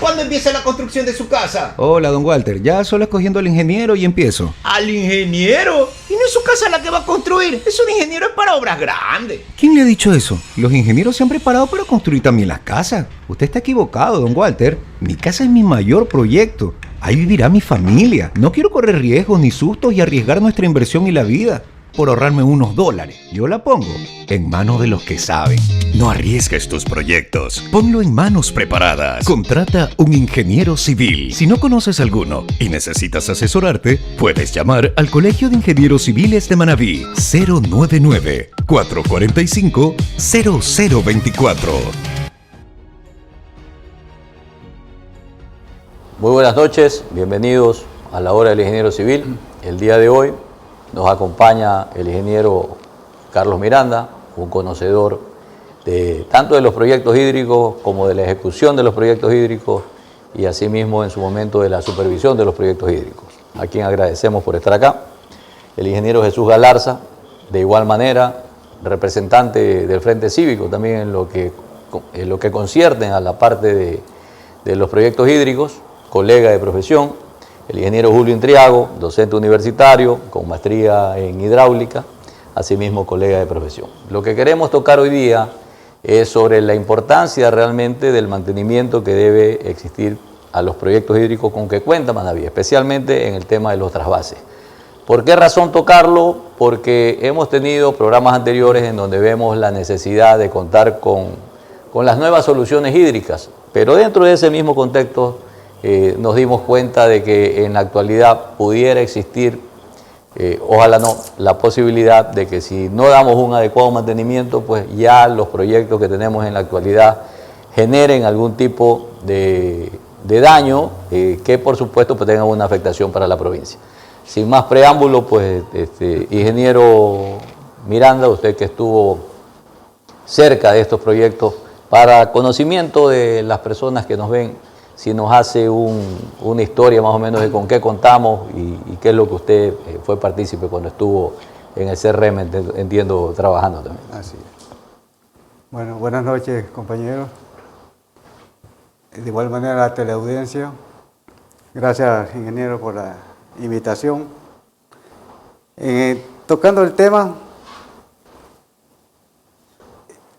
¿Cuándo empieza la construcción de su casa? Hola, don Walter. Ya solo escogiendo al ingeniero y empiezo. ¿Al ingeniero? ¿Y no es su casa la que va a construir? Es un ingeniero para obras grandes. ¿Quién le ha dicho eso? Los ingenieros se han preparado para construir también las casas. Usted está equivocado, don Walter. Mi casa es mi mayor proyecto. Ahí vivirá mi familia. No quiero correr riesgos ni sustos y arriesgar nuestra inversión y la vida por ahorrarme unos dólares. Yo la pongo en manos de los que saben. No arriesgues tus proyectos. Ponlo en manos preparadas. Contrata un ingeniero civil. Si no conoces alguno y necesitas asesorarte, puedes llamar al Colegio de Ingenieros Civiles de Manabí 099-445-0024. Muy buenas noches, bienvenidos a la hora del ingeniero civil. El día de hoy nos acompaña el ingeniero Carlos Miranda, un conocedor tanto de los proyectos hídricos como de la ejecución de los proyectos hídricos y asimismo en su momento de la supervisión de los proyectos hídricos, a quien agradecemos por estar acá. El ingeniero Jesús Galarza, de igual manera, representante del Frente Cívico también en lo que concierne a la parte de los proyectos hídricos, colega de profesión. El ingeniero Julio Intriago, docente universitario con maestría en hidráulica, asimismo colega de profesión. Lo que queremos tocar hoy día es sobre la importancia realmente del mantenimiento que debe existir a los proyectos hídricos con que cuenta Manabí, especialmente en el tema de los trasvases. ¿Por qué razón tocarlo? Porque hemos tenido programas anteriores en donde vemos la necesidad de contar con las nuevas soluciones hídricas, pero dentro de ese mismo contexto nos dimos cuenta de que en la actualidad pudiera existir, ojalá no, la posibilidad de que si no damos un adecuado mantenimiento, pues ya los proyectos que tenemos en la actualidad generen algún tipo de daño que por supuesto pues tengan una afectación para la provincia. Sin más preámbulo, pues ingeniero Miranda, usted que estuvo cerca de estos proyectos, para conocimiento de las personas que nos ven, si nos hace una historia más o menos de con qué contamos y qué es lo que usted fue partícipe cuando estuvo en el CRM, entiendo, trabajando también. Así es. Bueno, buenas noches, compañeros. De igual manera, la teleaudiencia. Gracias, ingeniero, por la invitación. Tocando el tema,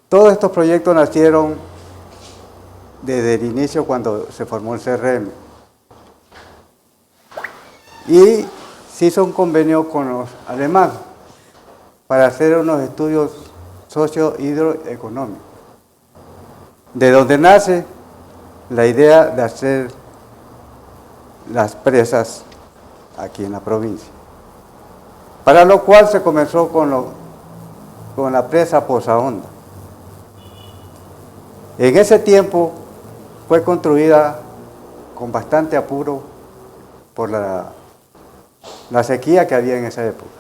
todos estos proyectos nacieron desde el inicio cuando se formó el CRM. Y se hizo un convenio con los alemanes para hacer unos estudios socio-hidroeconómicos, de donde nace la idea de hacer las presas aquí en la provincia. Para lo cual se comenzó con la presa Poza Honda. En ese tiempo fue construida con bastante apuro por la sequía que había en esa época.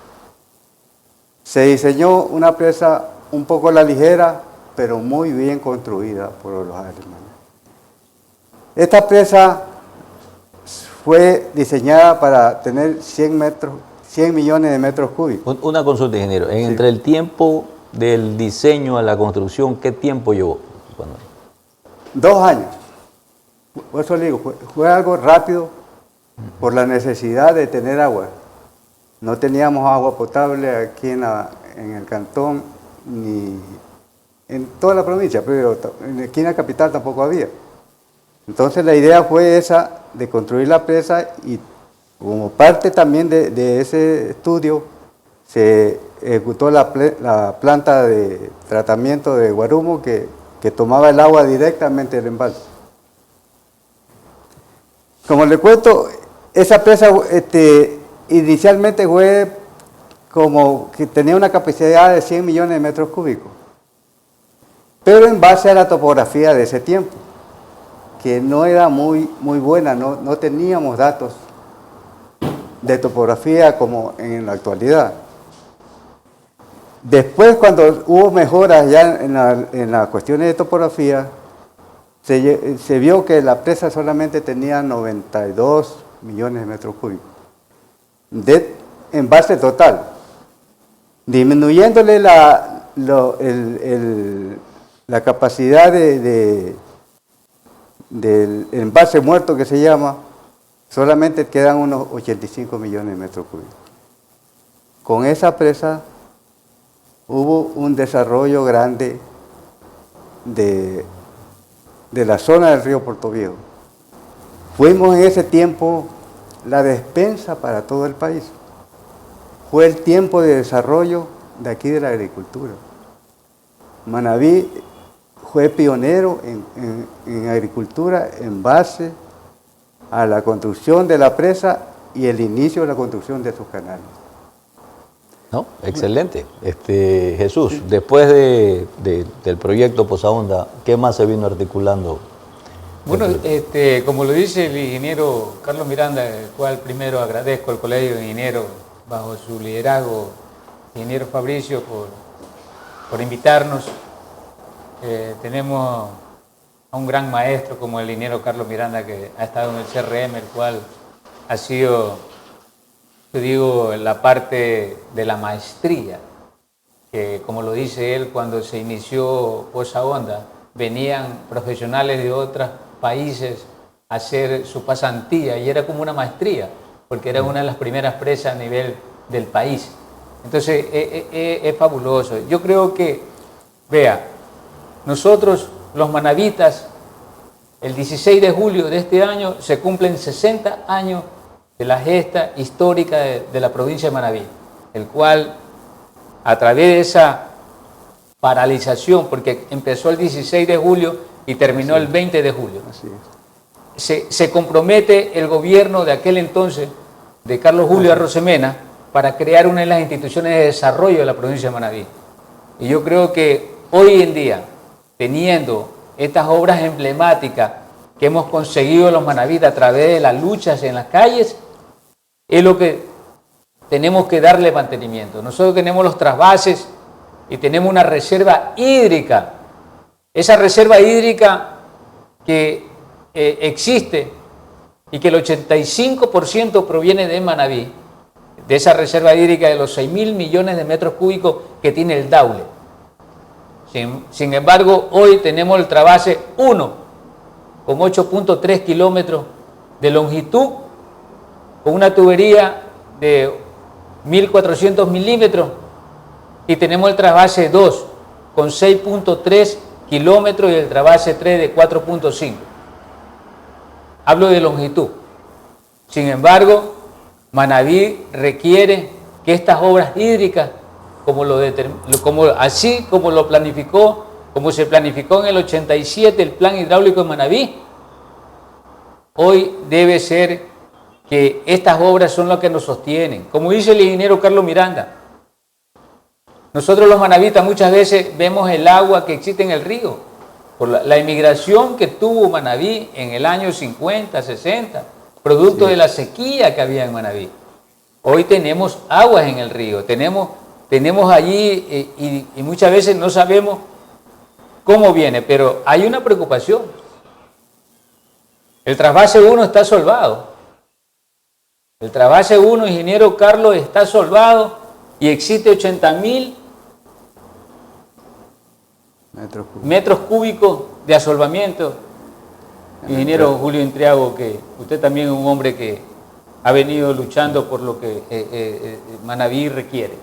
Se diseñó una presa un poco a la ligera, pero muy bien construida por los alemanes. Esta presa fue diseñada para tener 100 millones de metros cúbicos. Una consulta, ingeniero. Entre el tiempo del diseño a la construcción, ¿qué tiempo llevó? 2 años. Por eso le digo, fue algo rápido por la necesidad de tener agua. No teníamos agua potable aquí en el cantón, ni en toda la provincia, pero aquí en la capital tampoco había. Entonces la idea fue esa, de construir la presa, y como parte también de ese estudio, se ejecutó la planta de tratamiento de Guarumo que tomaba el agua directamente del embalse. Como le cuento, esa presa inicialmente fue como que tenía una capacidad de 100 millones de metros cúbicos, pero en base a la topografía de ese tiempo, que no era muy buena, no teníamos datos de topografía como en la actualidad. Después, cuando hubo mejoras ya en las cuestiones de topografía, se vio que la presa solamente tenía 92 millones de metros cúbicos de envase total, disminuyéndole la capacidad de del envase muerto que se llama, solamente quedan unos 85 millones de metros cúbicos. Con esa presa hubo un desarrollo grande de la zona del río Puerto Viejo. Fuimos en ese tiempo la despensa para todo el país. Fue el tiempo de desarrollo de aquí de la agricultura. Manabí fue pionero en agricultura en base a la construcción de la presa y el inicio de la construcción de sus canales. ¿No? Excelente. Jesús, después del proyecto Posaonda, ¿qué más se vino articulando? Bueno, como lo dice el ingeniero Carlos Miranda, el cual primero agradezco al Colegio de Ingenieros bajo su liderazgo, ingeniero Fabricio, por invitarnos. Tenemos a un gran maestro como el ingeniero Carlos Miranda, que ha estado en el CRM, el cual ha sido, yo digo, la parte de la maestría, que como lo dice él, cuando se inició Posaonda, venían profesionales de otros países a hacer su pasantía y era como una maestría, porque era una de las primeras presas a nivel del país. Entonces es fabuloso. Yo creo que, vea, nosotros los manavitas, el 16 de julio de este año se cumplen 60 años de la gesta histórica de la provincia de Manabí, el cual a través de esa paralización, porque empezó el 16 de julio y terminó el 20 de julio, se compromete el gobierno de aquel entonces, de Carlos Julio Arrosemena, para crear una de las instituciones de desarrollo de la provincia de Manabí. Y yo creo que hoy en día, teniendo estas obras emblemáticas que hemos conseguido los manavitas a través de las luchas en las calles, es lo que tenemos que darle mantenimiento. Nosotros tenemos los trasvases y tenemos una reserva hídrica. Esa reserva hídrica que existe y que el 85% proviene de Manabí, de esa reserva hídrica de los 6.000 millones de metros cúbicos que tiene el Daule. Sin embargo, hoy tenemos el trasvase 1, con 8.3 kilómetros de longitud, con una tubería de 1.400 milímetros, y tenemos el trasvase 2, con 6.3 kilómetros, y el trasvase 3 de 4.5. Hablo de longitud. Sin embargo, Manabí requiere que estas obras hídricas, así como lo planificó, como se planificó en el 87 el plan hidráulico de Manabí, hoy debe ser que estas obras son las que nos sostienen. Como dice el ingeniero Carlos Miranda, nosotros los manavitas muchas veces vemos el agua que existe en el río, por la inmigración que tuvo Manabí en el año 50, 60, producto de la sequía que había en Manabí. Hoy tenemos aguas en el río, tenemos allí y muchas veces no sabemos cómo viene, pero hay una preocupación. El trasvase 1 está solvado. El trasvase 1, ingeniero Carlos, está solvado y existe 80.000 metros cúbicos de asolvamiento. Ingeniero Julio Intriago, que usted también es un hombre que ha venido luchando por lo que Manabí requiere.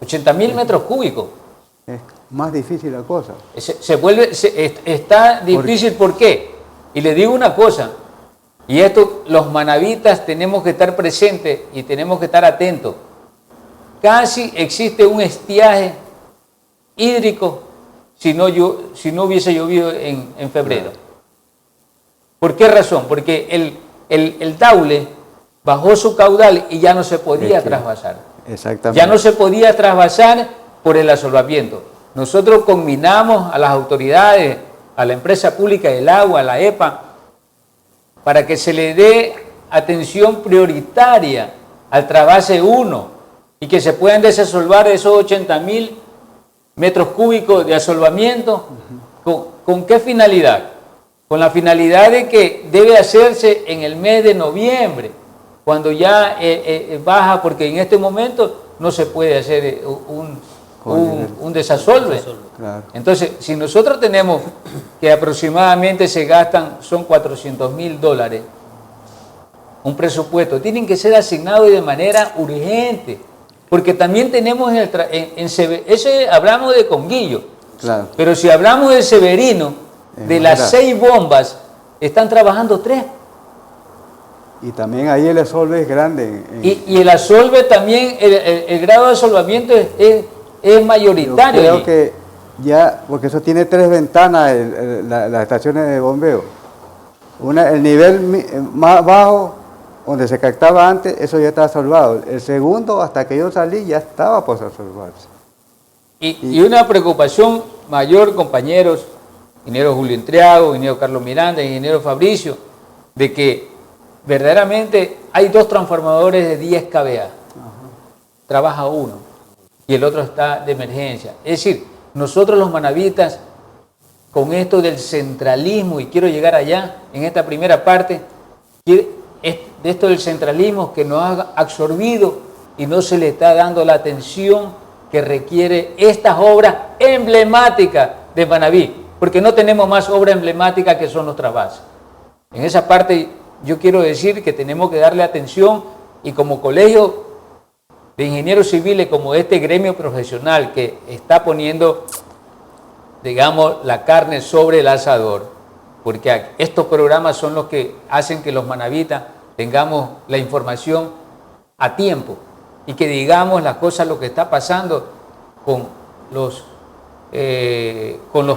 80.000 metros cúbicos. Es más difícil la cosa. Está difícil, ¿por qué? Y le digo una cosa, y esto los manavitas tenemos que estar presentes y tenemos que estar atentos. Casi existe un estiaje hídrico si no hubiese llovido en febrero. ¿Por qué razón? Porque el Daule bajó su caudal y ya no se podía trasvasar. Exactamente. Ya no se podía trasvasar por el asolvamiento. Nosotros combinamos a las autoridades, a la empresa pública del agua, a la EPA, para que se le dé atención prioritaria al trasvase 1 y que se puedan desasolvar esos 80.000 metros cúbicos de asolvamiento. ¿Con qué finalidad? Con la finalidad de que debe hacerse en el mes de noviembre, cuando ya baja, porque en este momento no se puede hacer un desasolve. Claro. Entonces, si nosotros tenemos que aproximadamente se gastan, son $400.000, un presupuesto, tienen que ser asignados de manera urgente, porque también tenemos ese hablamos de Conguillo, Claro. pero si hablamos de Severino, de las 6 bombas, están trabajando 3. Y también ahí el asolve es grande. Y el asolve también, el grado de asolvamiento es mayoritario. Yo creo que ya, porque eso tiene 3 ventanas, las estaciones de bombeo. El nivel más bajo, donde se captaba antes, eso ya estaba solvado. El segundo, hasta que yo salí, ya estaba por solvarse. Y una preocupación mayor, compañeros, ingeniero Julio Entriago, ingeniero Carlos Miranda, ingeniero Fabricio, de que verdaderamente hay 2 transformadores de 10 kVA. Trabaja uno y el otro está de emergencia. Es decir, nosotros los manavitas, con esto del centralismo, y quiero llegar allá en esta primera parte, de esto del centralismo que nos ha absorbido y no se le está dando la atención que requiere estas obras emblemáticas de Manaví, porque no tenemos más obra emblemática que son los trasvases. En esa parte yo quiero decir que tenemos que darle atención, y como colegio de ingenieros civiles, como este gremio profesional que está poniendo, digamos, la carne sobre el asador, porque estos programas son los que hacen que los manavitas tengamos la información a tiempo y que digamos las cosas, lo que está pasando con los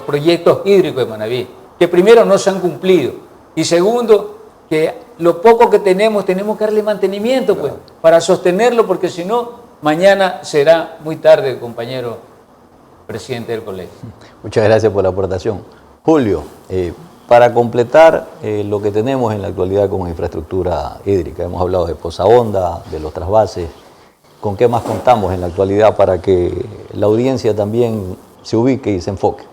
proyectos hídricos de Manaví, que primero no se han cumplido, y segundo, que lo poco que tenemos que darle mantenimiento, pues, para sostenerlo, porque si no, mañana será muy tarde, compañero presidente del colegio. Muchas gracias por la aportación. Julio, para completar lo que tenemos en la actualidad como infraestructura hídrica, hemos hablado de Poza Honda, de los trasvases, ¿con qué más contamos en la actualidad para que la audiencia también se ubique y se enfoque?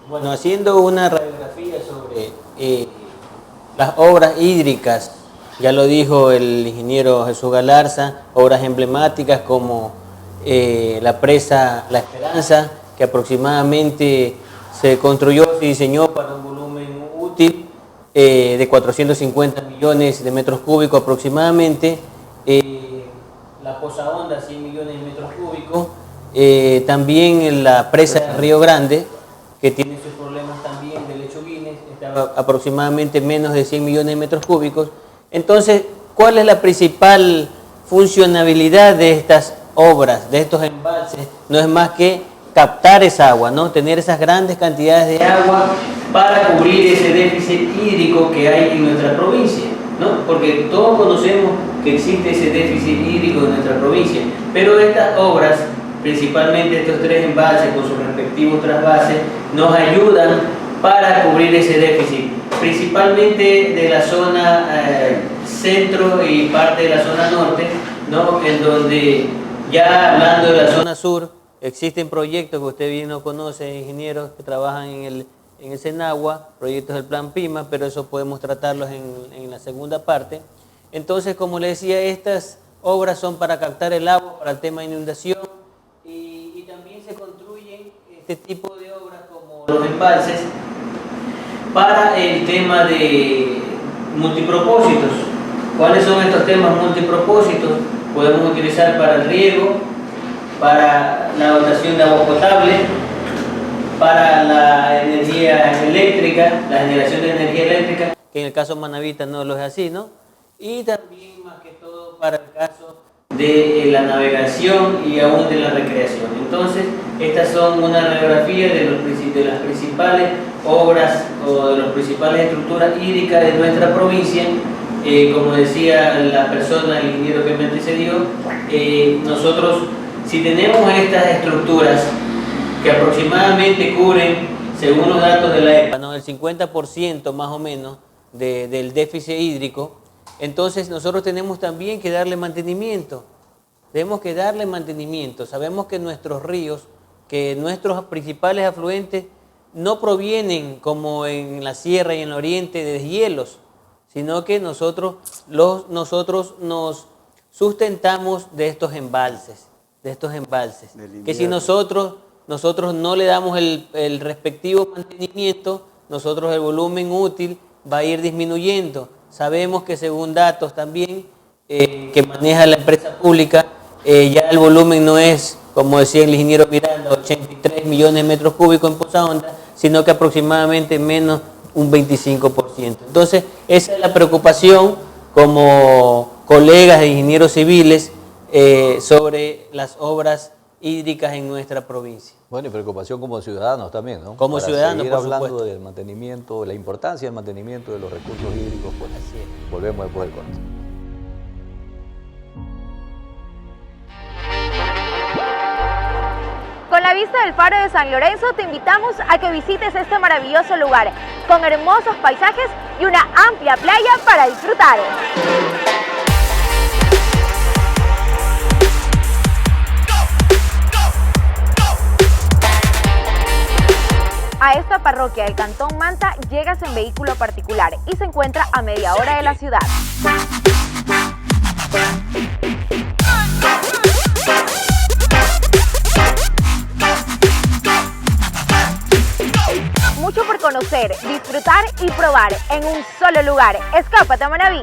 Bueno, haciendo una radiografía sobre las obras hídricas, ya lo dijo el ingeniero Jesús Galarza, obras emblemáticas como la presa La Esperanza, que aproximadamente se construyó y diseñó para un volumen útil de 450 millones de metros cúbicos aproximadamente. La Poza Honda, 100 millones de metros cúbicos. También la presa de Río Grande, que tiene sus problemas también de lechoguines, está aproximadamente menos de 100 millones de metros cúbicos. Entonces, ¿cuál es la principal funcionabilidad de estas obras, de estos embalses? No es más que captar esa agua, ¿no? Tener esas grandes cantidades de agua para cubrir ese déficit hídrico que hay en nuestra provincia, ¿no? Porque todos conocemos que existe ese déficit hídrico en nuestra provincia, pero estas obras, principalmente estos 3 embalses con sus respectivos trasvases, nos ayudan para cubrir ese déficit, principalmente de la zona centro y parte de la zona norte, ¿no? En donde, ya hablando de la zona sur, existen proyectos que usted bien no conoce, ingenieros que trabajan en el Senagua, proyectos del Plan PIMA, pero eso podemos tratarlos en la segunda parte. Entonces, como le decía, estas obras son para captar el agua, para el tema de inundación, y también se construyen este tipo de obras como los embalses para el tema de multipropósitos. ¿Cuáles son estos temas multipropósitos? Podemos utilizar para el riego, para la dotación de agua potable, para la energía eléctrica, la generación de energía eléctrica, que en el caso manavita no lo es así, ¿no? Y también, más que todo, para el caso de la navegación y aún de la recreación. Entonces, estas son una radiografía de las principales obras o de las principales estructuras hídricas de nuestra provincia. Como decía la persona, el ingeniero que me antecedió, nosotros, si tenemos estas estructuras que aproximadamente cubren, según los datos de la EPA, ¿no?, el 50% más o menos del déficit hídrico, entonces nosotros tenemos también que darle mantenimiento. Tenemos que darle mantenimiento. Sabemos que nuestros ríos, que nuestros principales afluentes no provienen como en la sierra y en el oriente de deshielos, sino que nosotros nos sustentamos de estos embalses. de estos embalses. Del Que si invierno. nosotros no le damos el respectivo mantenimiento, nosotros el volumen útil va a ir disminuyendo. Sabemos que según datos también que maneja la empresa pública, ya el volumen no es, como decía el ingeniero Miranda, 83 millones de metros cúbicos en Poza Honda, sino que aproximadamente menos un 25%. Entonces, esa es la preocupación como colegas de ingenieros civiles sobre las obras hídricas en nuestra provincia. Bueno, y preocupación como ciudadanos también, ¿no? Como ciudadanos, seguir por hablando supuesto. del mantenimiento, la importancia del mantenimiento de los recursos hídricos, pues volvemos después del corte. Con la vista del Faro de San Lorenzo te invitamos a que visites este maravilloso lugar, con hermosos paisajes y una amplia playa para disfrutar. A esta parroquia del Cantón Manta llegas en vehículo particular y se encuentra a media hora de la ciudad. Mucho por conocer, disfrutar y probar en un solo lugar. Escápate a Manaví.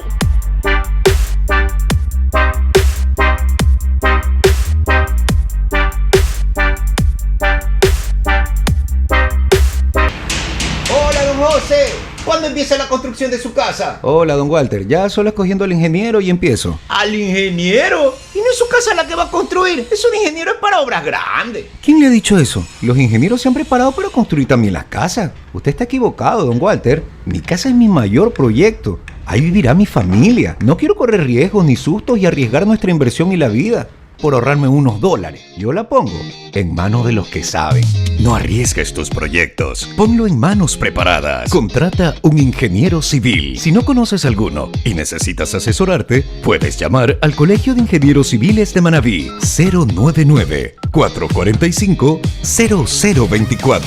Hola, don José. ¿Cuándo empieza la construcción de su casa? Hola, don Walter. Ya solo escogiendo al ingeniero y empiezo. ¿Al ingeniero? ¿Y no es su casa la que va a construir? Es un ingeniero para obras grandes. ¿Quién le ha dicho eso? Los ingenieros se han preparado para construir también las casas. Usted está equivocado, don Walter. Mi casa es mi mayor proyecto. Ahí vivirá mi familia. No quiero correr riesgos ni sustos y arriesgar nuestra inversión y la vida por ahorrarme unos dólares. Yo la pongo en manos de los que saben. No arriesgues tus proyectos. Ponlo en manos preparadas. Contrata un ingeniero civil. Si no conoces alguno y necesitas asesorarte, puedes llamar al Colegio de Ingenieros Civiles de Manaví 099-445-0024.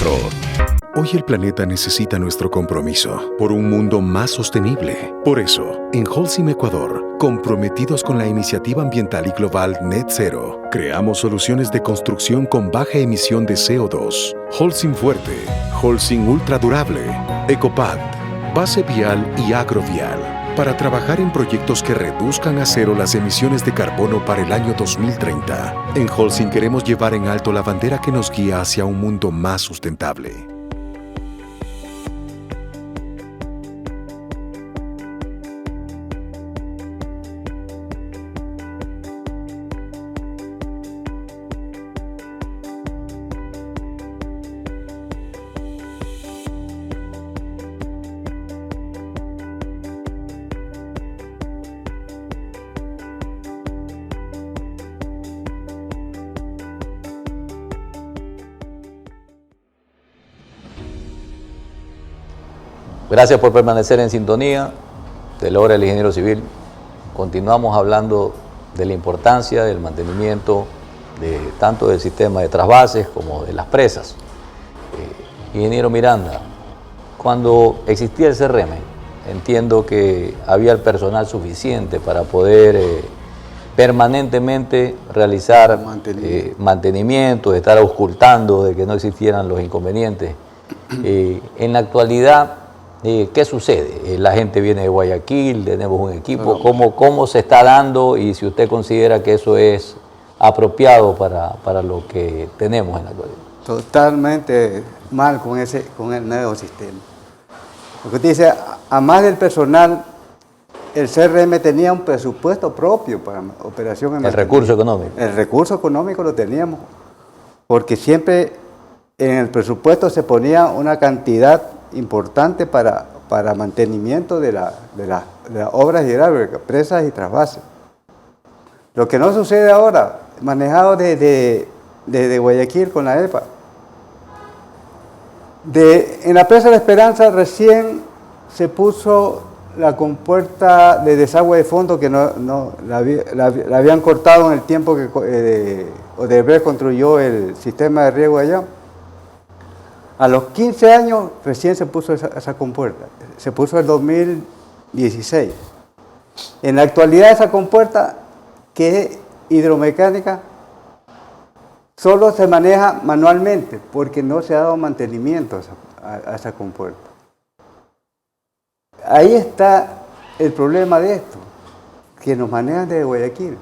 Hoy el planeta necesita nuestro compromiso por un mundo más sostenible. Por eso, en Holcim Ecuador, comprometidos con la iniciativa ambiental y global Net Zero, creamos soluciones de construcción con baja emisión de CO2. Holcim Fuerte, Holcim Ultra Durable, Ecopact, Base Vial y Agrovial, para trabajar en proyectos que reduzcan a cero las emisiones de carbono para el año 2030. En Holcim queremos llevar en alto la bandera que nos guía hacia un mundo más sustentable. Gracias por permanecer en sintonía de la hora del ingeniero civil. Continuamos hablando de la importancia del mantenimiento tanto del sistema de trasvases como de las presas. Ingeniero Miranda, cuando existía el CRM, entiendo que había el personal suficiente para poder permanentemente realizar mantenimiento, estar auscultando de que no existieran los inconvenientes. En la actualidad, ¿qué sucede? La gente viene de Guayaquil, tenemos un equipo. ¿Cómo se está dando y si usted considera que eso es apropiado para lo que tenemos en la actualidad? Totalmente mal con el nuevo sistema. Porque usted dice, a más del personal, el CRM tenía un presupuesto propio para operación en El recurso económico. El recurso económico lo teníamos, porque siempre en el presupuesto se ponía una cantidad importante para mantenimiento de las obras hidráulicas, presas y trasvases. Lo que no sucede ahora, manejado desde Guayaquil con la EPA. En la presa de Esperanza recién se puso la compuerta de desagüe de fondo que la habían cortado en el tiempo que Odebrecht construyó el sistema de riego allá. A los 15 años recién se puso esa compuerta, se puso en el 2016. En la actualidad esa compuerta, que es hidromecánica, solo se maneja manualmente porque no se ha dado mantenimiento a esa compuerta. Ahí está el problema de esto, que nos manejan desde Guayaquil.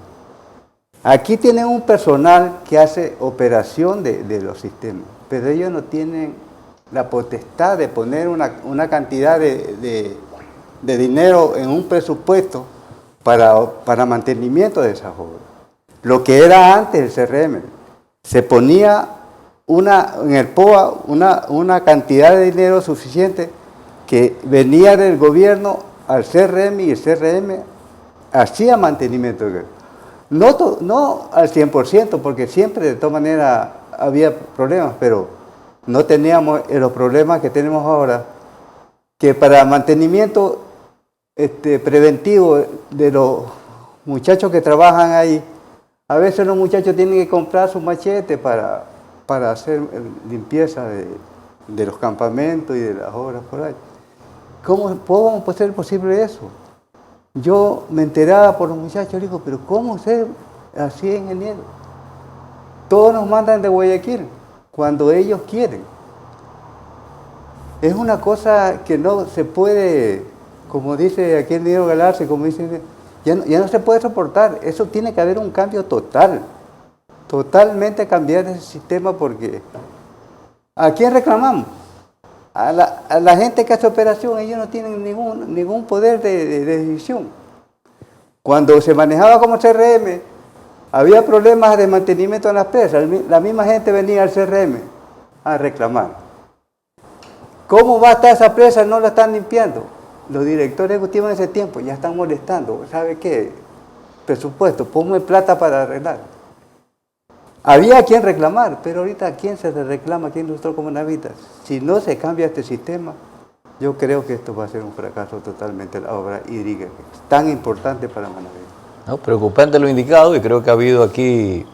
Aquí tienen un personal que hace operación de los sistemas, pero ellos no tienen la potestad de poner una cantidad de dinero en un presupuesto para mantenimiento de esas obras. Lo que era antes el CRM, se ponía en el POA una cantidad de dinero suficiente que venía del gobierno al CRM y el CRM hacía mantenimiento. No al 100%, porque siempre de todas maneras había problemas, pero no teníamos los problemas que tenemos ahora, que para mantenimiento preventivo de los muchachos que trabajan ahí, a veces los muchachos tienen que comprar su machete para hacer limpieza de los campamentos y de las obras por ahí. ¿Cómo puede ser posible eso? Yo me enteraba por los muchachos, digo, pero ¿cómo ser así, ingeniero? Todos nos mandan de Guayaquil cuando ellos quieren. Es una cosa que no se puede, como dice aquí el ingeniero Galarza, como dice, ya no se puede soportar. Eso tiene que haber un cambio total, totalmente cambiar ese sistema, porque ¿a quién reclamamos? A la gente que hace operación, ellos no tienen ningún poder de decisión. Cuando se manejaba como CRM, había problemas de mantenimiento en las presas. La misma gente venía al CRM a reclamar. ¿Cómo va a estar esa presa? No la están limpiando. Los directores ejecutivos en ese tiempo ya están molestando. ¿Sabe qué? Presupuesto, ponme plata para arreglar. Había a quien reclamar, pero ahorita ¿a quién se le reclama aquí en nosotros como Navitas? Si no se cambia este sistema, yo creo que esto va a ser un fracaso totalmente, la obra hídrica, que es tan importante para Manaví. No, preocupante lo indicado, y creo que ha habido aquí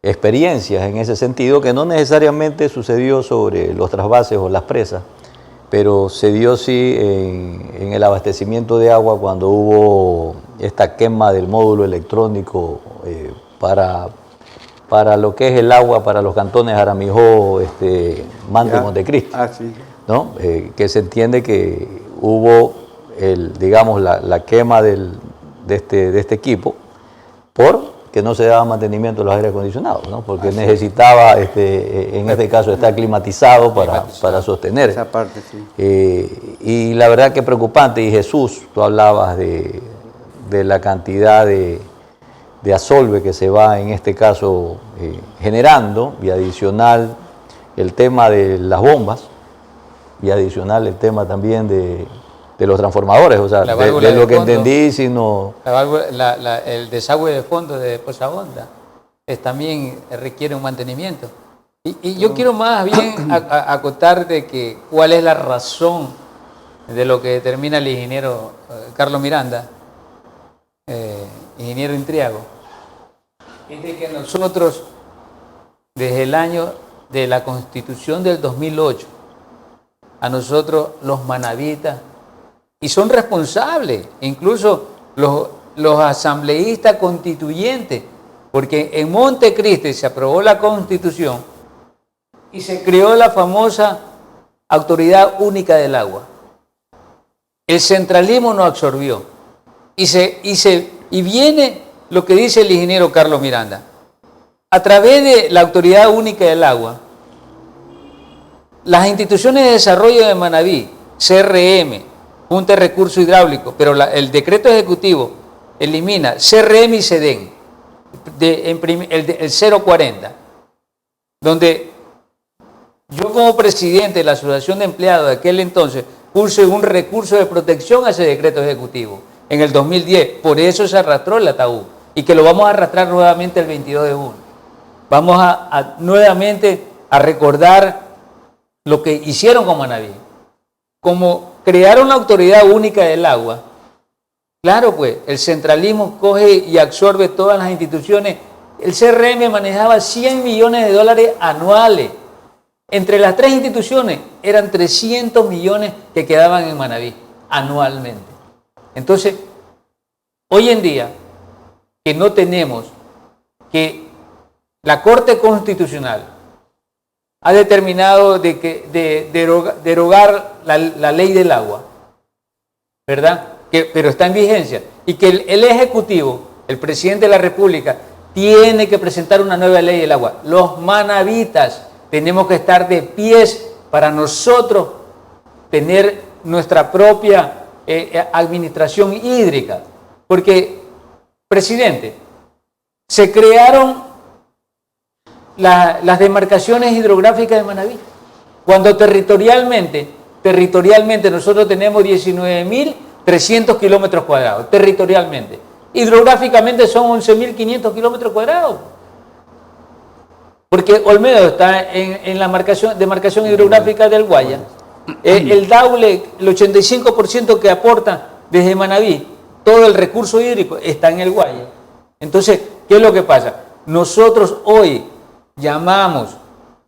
experiencias en ese sentido, que no necesariamente sucedió sobre los trasvases o las presas, pero se dio sí en el abastecimiento de agua cuando hubo esta quema del módulo electrónico para lo que es el agua para los cantones Jaramijó, Manta y Montecristi, Sí. ¿no? Que se entiende que hubo digamos, la quema de este equipo porque no se daba mantenimiento de los aires acondicionados, ¿no? Porque necesitaba, en este caso, estar climatizado para sostener. Esa parte, sí. Y la verdad que es preocupante, y Jesús, tú hablabas de la cantidad de asolve que se va en este caso generando, y adicional el tema de las bombas, y adicional el tema también de los transformadores, o sea, de lo que entendí, sino... El desagüe de fondo de Poza Honda también requiere un mantenimiento. Y yo quiero más bien acotar de que cuál es la razón de lo que determina el ingeniero Carlos Miranda, ingeniero Intriago. Es de que nosotros, desde el año de la Constitución del 2008, a nosotros los manavitas, y son responsables, incluso los asambleístas constituyentes, porque en Montecristi se aprobó la Constitución y se creó la famosa Autoridad Única del Agua. El centralismo nos absorbió y viene lo que dice el ingeniero Carlos Miranda. A través de la Autoridad Única del Agua, las instituciones de desarrollo de Manaví, CRM, Junta de Recursos Hidráulicos, pero el decreto ejecutivo elimina CRM y SEDEN, el 040, donde yo como presidente de la Asociación de Empleados de aquel entonces puse un recurso de protección a ese decreto ejecutivo en el 2010, por eso se arrastró el ataúd, y que lo vamos a arrastrar nuevamente el 22 de junio. Vamos nuevamente a recordar lo que hicieron con Manaví. Como crearon la Autoridad Única del Agua, claro, pues el centralismo coge y absorbe todas las instituciones. El CRM manejaba $100 millones anuales. Entre las tres instituciones eran 300 millones que quedaban en Manaví anualmente. Entonces, hoy en día, que no tenemos, que la Corte Constitucional ha determinado de derogar la ley del agua, ¿verdad? Pero está en vigencia, y que el Ejecutivo, el presidente de la República, tiene que presentar una nueva ley del agua. Los manavitas tenemos que estar de pies para nosotros tener nuestra propia administración hídrica. Porque, presidente, se crearon las demarcaciones hidrográficas de Manabí, cuando territorialmente nosotros tenemos 19.300 kilómetros cuadrados, territorialmente. Hidrográficamente son 11.500 kilómetros cuadrados. Porque Olmedo está en la demarcación hidrográfica del Guaya. El Daule, el 85% que aporta desde Manabí, todo el recurso hídrico está en el Guaya. Entonces, ¿qué es lo que pasa? Nosotros hoy llamamos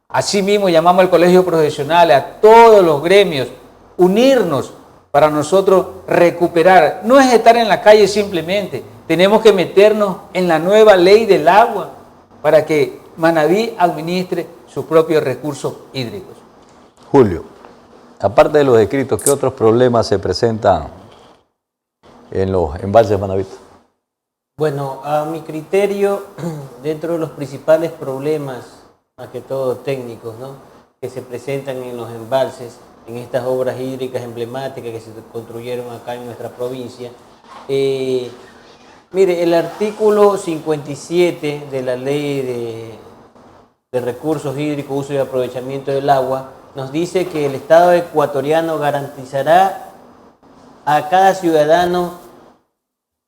al colegio profesional, a todos los gremios, unirnos para nosotros recuperar. No es estar en la calle simplemente, tenemos que meternos en la nueva ley del agua para que Manabí administre sus propios recursos hídricos. Julio, aparte de los descritos, ¿qué otros problemas se presentan en los embalses manavitas? Bueno, a mi criterio, dentro de los principales problemas, más que todo técnicos, ¿no?, que se presentan en los embalses, en estas obras hídricas emblemáticas que se construyeron acá en nuestra provincia, mire, el artículo 57 de la Ley de Recursos Hídricos, Uso y Aprovechamiento del Agua, nos dice que el Estado ecuatoriano garantizará a cada ciudadano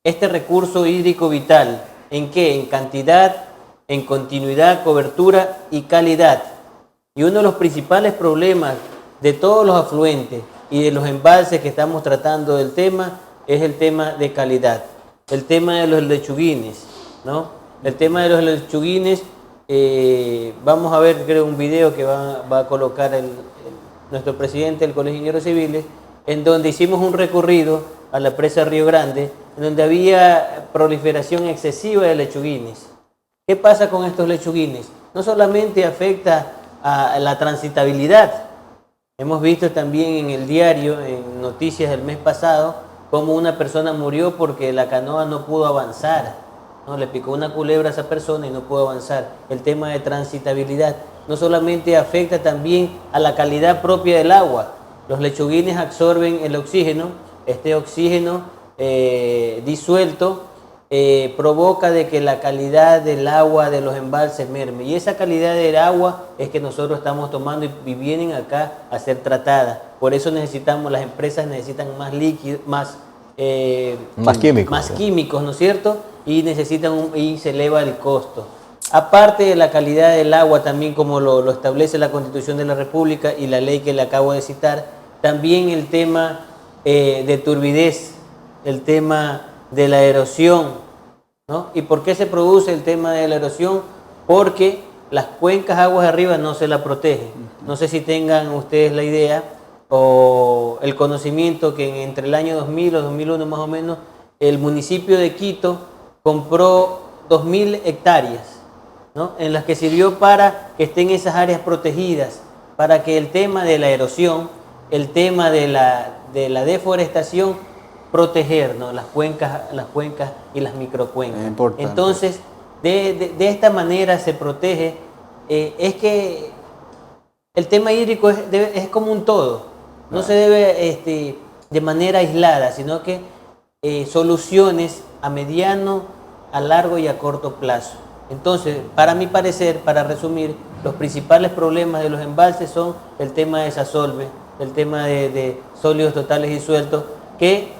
este recurso hídrico vital. ¿En qué? En cantidad, en continuidad, cobertura y calidad. Y uno de los principales problemas de todos los afluentes y de los embalses que estamos tratando del tema es el tema de calidad. El tema de los lechuguines, ¿no? El tema de los lechuguines, vamos a ver, creo, un video que va a colocar nuestro presidente del Colegio de Ingenieros Civiles, en donde hicimos un recorrido a la presa Río Grande, en donde había proliferación excesiva de lechuguines. ¿Qué pasa con estos lechuguines? No solamente afecta a la transitabilidad. Hemos visto también en el diario, en noticias del mes pasado, cómo una persona murió porque la canoa no pudo avanzar, ¿no? Le picó una culebra a esa persona y no pudo avanzar. El tema de transitabilidad no solamente afecta también a la calidad propia del agua. Los lechuguines absorben el oxígeno. Este oxígeno disuelto provoca de que la calidad del agua de los embalses merme. Y esa calidad del agua es que nosotros estamos tomando y vienen acá a ser tratadas. Por eso necesitamos, las empresas necesitan más líquidos, más químicos, ¿no es cierto? Y y se eleva el costo. Aparte de la calidad del agua, también como lo establece la Constitución de la República y la ley que le acabo de citar, también el tema de turbidez, el tema de la erosión, ¿no? ¿Y por qué se produce el tema de la erosión? Porque las cuencas aguas de arriba no se la protegen. No sé si tengan ustedes la idea o el conocimiento que entre el año 2000 o 2001 más o menos, el municipio de Quito compró 2.000 hectáreas, ¿no?, en las que sirvió para que estén esas áreas protegidas, para que el tema de la erosión, el tema de la deforestación, proteger, ¿no?, las cuencas y las microcuencas. Entonces, de esta manera se protege. Es que el tema hídrico es como un todo, no se debe de manera aislada, sino que soluciones a mediano, a largo y a corto plazo. Entonces, para mi parecer, para resumir, los principales problemas de los embalses son el tema de desasolve, el tema de sólidos totales disueltos, que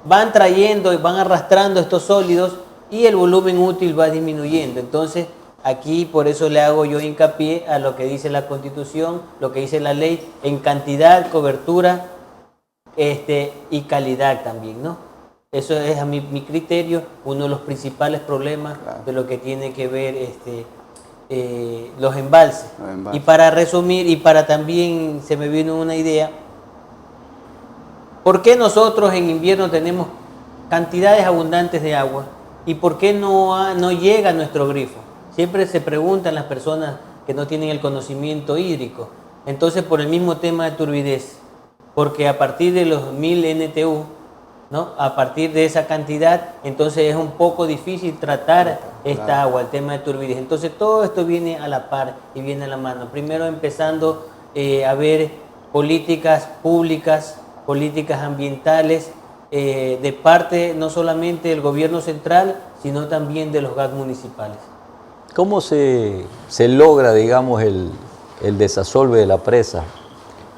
van trayendo y van arrastrando estos sólidos y el volumen útil va disminuyendo. Entonces, aquí por eso le hago yo hincapié a lo que dice la Constitución, lo que dice la ley, en cantidad, cobertura y calidad también, ¿no? Eso es a mi criterio uno de los principales problemas de lo que tiene que ver los embalses. Y para resumir, y para también se me vino una idea, ¿por qué nosotros en invierno tenemos cantidades abundantes de agua y por qué no llega a nuestro grifo? Siempre se preguntan las personas que no tienen el conocimiento hídrico. Entonces, por el mismo tema de turbidez, porque a partir de los 1000 NTU, ¿no? A partir de esa cantidad, entonces es un poco difícil tratar esta agua, el tema de turbidez. Entonces todo esto viene a la par y viene a la mano. Primero empezando a ver políticas públicas, políticas ambientales, de parte no solamente del gobierno central, sino también de los GAC municipales. ¿Cómo se logra, digamos, el desasolve de la presa?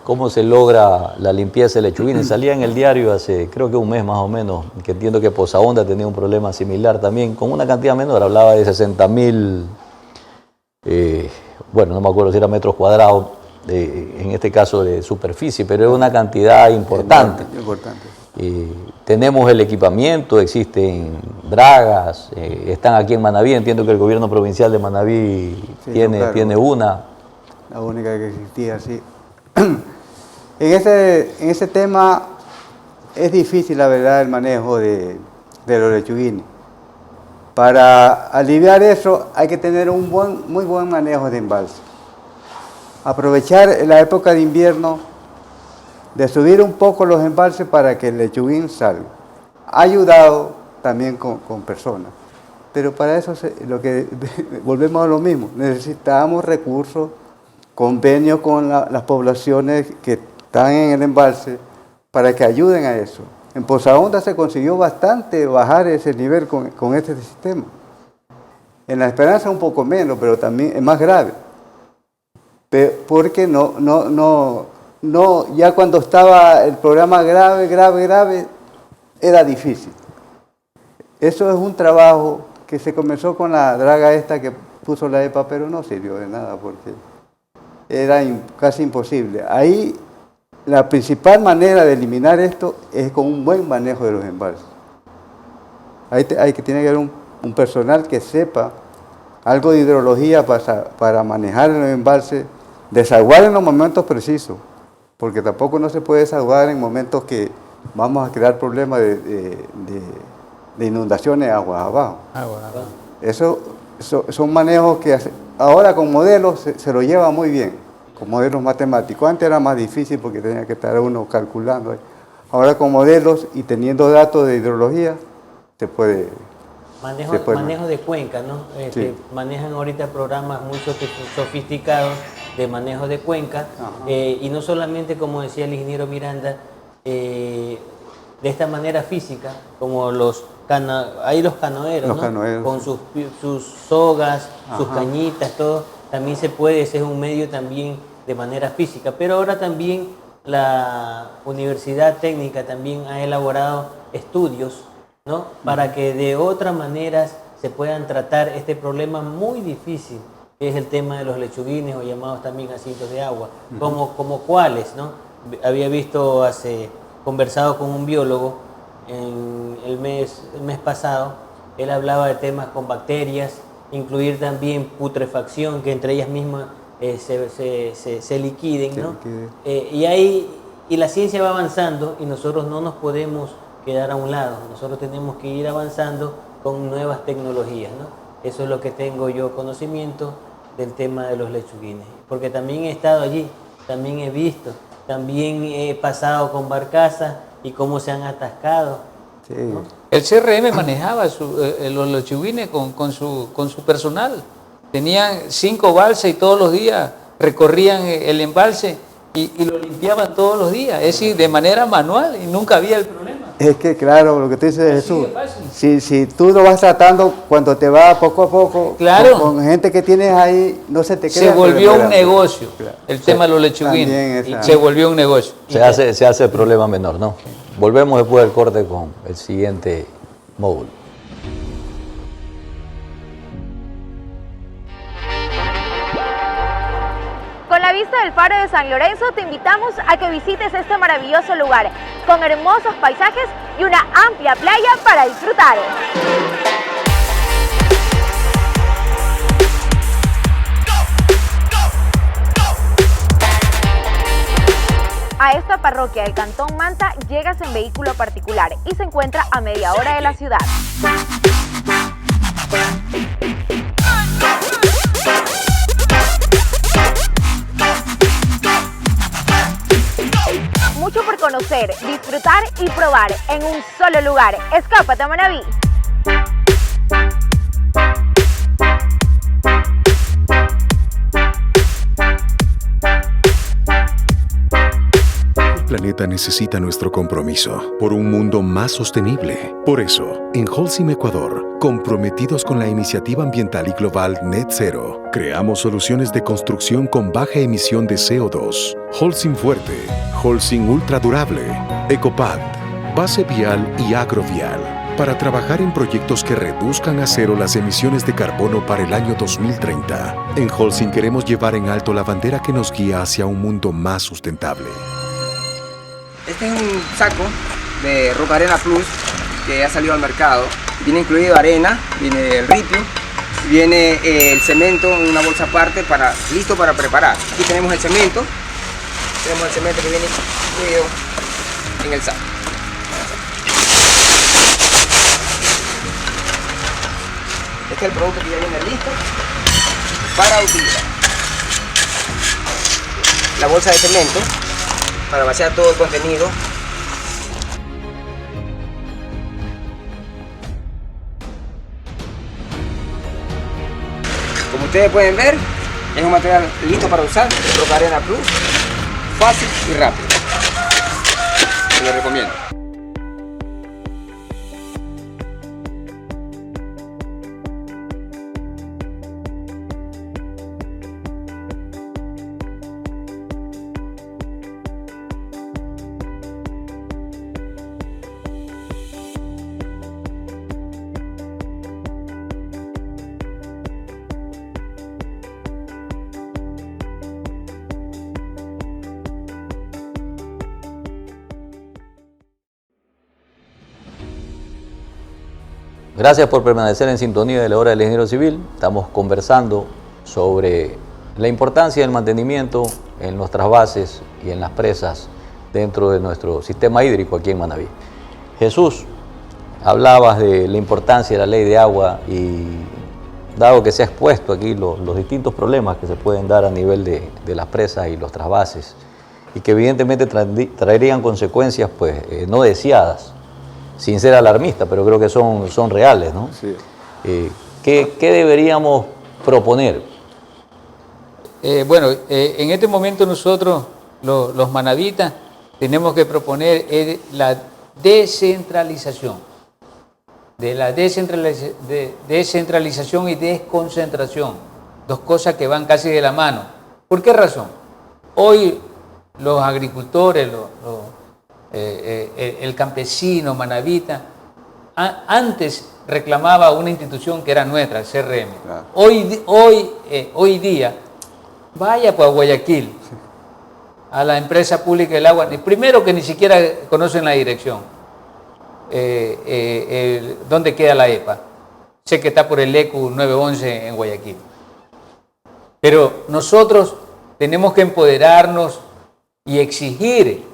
¿Cómo se logra la limpieza de Lechuguines? Salía en el diario hace, creo que un mes más o menos, que entiendo que Pozahonda tenía un problema similar también, con una cantidad menor, hablaba de 60.000, bueno, no me acuerdo si era metros cuadrados, en este caso de superficie, pero es una cantidad importante. Tenemos el equipamiento, existen dragas, están aquí en Manabí, entiendo que el gobierno provincial de Manabí tiene una. La única que existía, sí. En ese tema es difícil, la verdad, el manejo de los lechuguines. Para aliviar eso hay que tener un muy buen manejo de embalse. Aprovechar la época de invierno de subir un poco los embalses para que el lechuguín salga. Ha ayudado también con personas, pero para eso volvemos a lo mismo, necesitamos recursos, convenios con las poblaciones que están en el embalse para que ayuden a eso. En Pozahonda se consiguió bastante bajar ese nivel con este sistema. En La Esperanza un poco menos, pero también es más grave. Porque ya cuando estaba el programa grave, era difícil. Eso es un trabajo que se comenzó con la draga esta que puso la EPA, pero no sirvió de nada porque era casi imposible. Ahí la principal manera de eliminar esto es con un buen manejo de los embalses. Ahí tiene que haber un personal que sepa algo de hidrología para manejar los embalses, desaguar en los momentos precisos, porque tampoco no se puede desaguar en momentos que vamos a crear problemas de inundaciones aguas abajo. Eso son manejos que ahora con modelos se lo lleva muy bien, con modelos matemáticos. Antes era más difícil porque tenía que estar uno calculando. Ahora con modelos y teniendo datos de hidrología se puede... Manejo de cuenca, ¿no? Sí. Manejan ahorita programas muy sofisticados de manejo de cuenca, y no solamente, como decía el ingeniero Miranda, de esta manera física, como hay los canoeros, ¿no? Con sus sogas, sus cañitas, todo, también se puede, ese es un medio también de manera física, pero ahora también la Universidad Técnica también ha elaborado estudios, ¿no? Para que de otras maneras se puedan tratar este problema muy difícil, que es el tema de los lechuguines o llamados también jacintos de agua, como cuáles, ¿no? Había conversado con un biólogo el mes pasado, él hablaba de temas con bacterias, incluir también putrefacción, que entre ellas mismas se liquiden, ¿no? Y la ciencia va avanzando y nosotros no nos podemos quedar a un lado, nosotros tenemos que ir avanzando con nuevas tecnologías, ¿no? Eso es lo que tengo yo conocimiento del tema de los lechuguines, porque también he estado allí, también he visto, también he pasado con barcazas y cómo se han atascado, sí, ¿no? El CRM manejaba los lechuguines con su personal. Tenían 5 balsas y todos los días recorrían el embalse y lo limpiaban todos los días, es decir, de manera manual, y nunca había el problema. Es que claro, lo que te dice Jesús, fácil. si tú lo vas tratando cuando te va poco a poco, claro, con gente que tienes ahí, no se te queda. Se volvió un negocio, claro. El tema de los lechuguines, se volvió un negocio. Se hace el problema menor, ¿no? Volvemos después del corte con el siguiente módulo. Con la vista del Faro de San Lorenzo, te invitamos a que visites este maravilloso lugar, con hermosos paisajes y una amplia playa para disfrutar. A esta parroquia del Cantón Manta llegas en vehículo particular y se encuentra a media hora de la ciudad. disfrutar y probar en un solo lugar. Escápate a Manaví. El planeta necesita nuestro compromiso por un mundo más sostenible. Por eso, en Holcim Ecuador, comprometidos con la iniciativa ambiental y global Net Zero, creamos soluciones de construcción con baja emisión de CO2. Holcim Fuerte, Holcim Ultra Durable, Ecopad, Base Vial y Agrovial, para trabajar en proyectos que reduzcan a cero las emisiones de carbono para el año 2030. En Holcim queremos llevar en alto la bandera que nos guía hacia un mundo más sustentable. Este es un saco de Roca Arena Plus que ha salido al mercado. Viene incluido arena, viene el ripio, viene el cemento en una bolsa aparte listo para preparar. Aquí tenemos el cemento que viene incluido en el saco. Este es el producto que ya viene listo para utilizar. La bolsa de cemento para vaciar todo el contenido. Como ustedes pueden ver, es un material listo para usar, Roca Arena Plus, fácil y rápido. Se lo recomiendo. Gracias por permanecer en sintonía de la Hora del Ingeniero Civil. Estamos conversando sobre la importancia del mantenimiento en nuestras bases y en las presas dentro de nuestro sistema hídrico aquí en Manaví. Jesús, hablabas de la importancia de la ley de agua y dado que se ha expuesto aquí los distintos problemas que se pueden dar a nivel de las presas y los trasvases y que evidentemente traerían consecuencias pues, no deseadas, sin ser alarmista, pero creo que son reales, ¿no? Sí. ¿Qué deberíamos proponer? En este momento nosotros, los manavitas, tenemos que proponer la descentralización. De la descentralización y desconcentración. Dos cosas que van casi de la mano. ¿Por qué razón? Hoy los agricultores, el campesino manavita, antes reclamaba una institución que era nuestra, el CRM. Claro. Hoy día, vaya pues a Guayaquil, a la empresa pública del agua, primero que ni siquiera conocen la dirección, dónde queda la EPA. Sé que está por el ECU 911 en Guayaquil. Pero nosotros tenemos que empoderarnos y exigir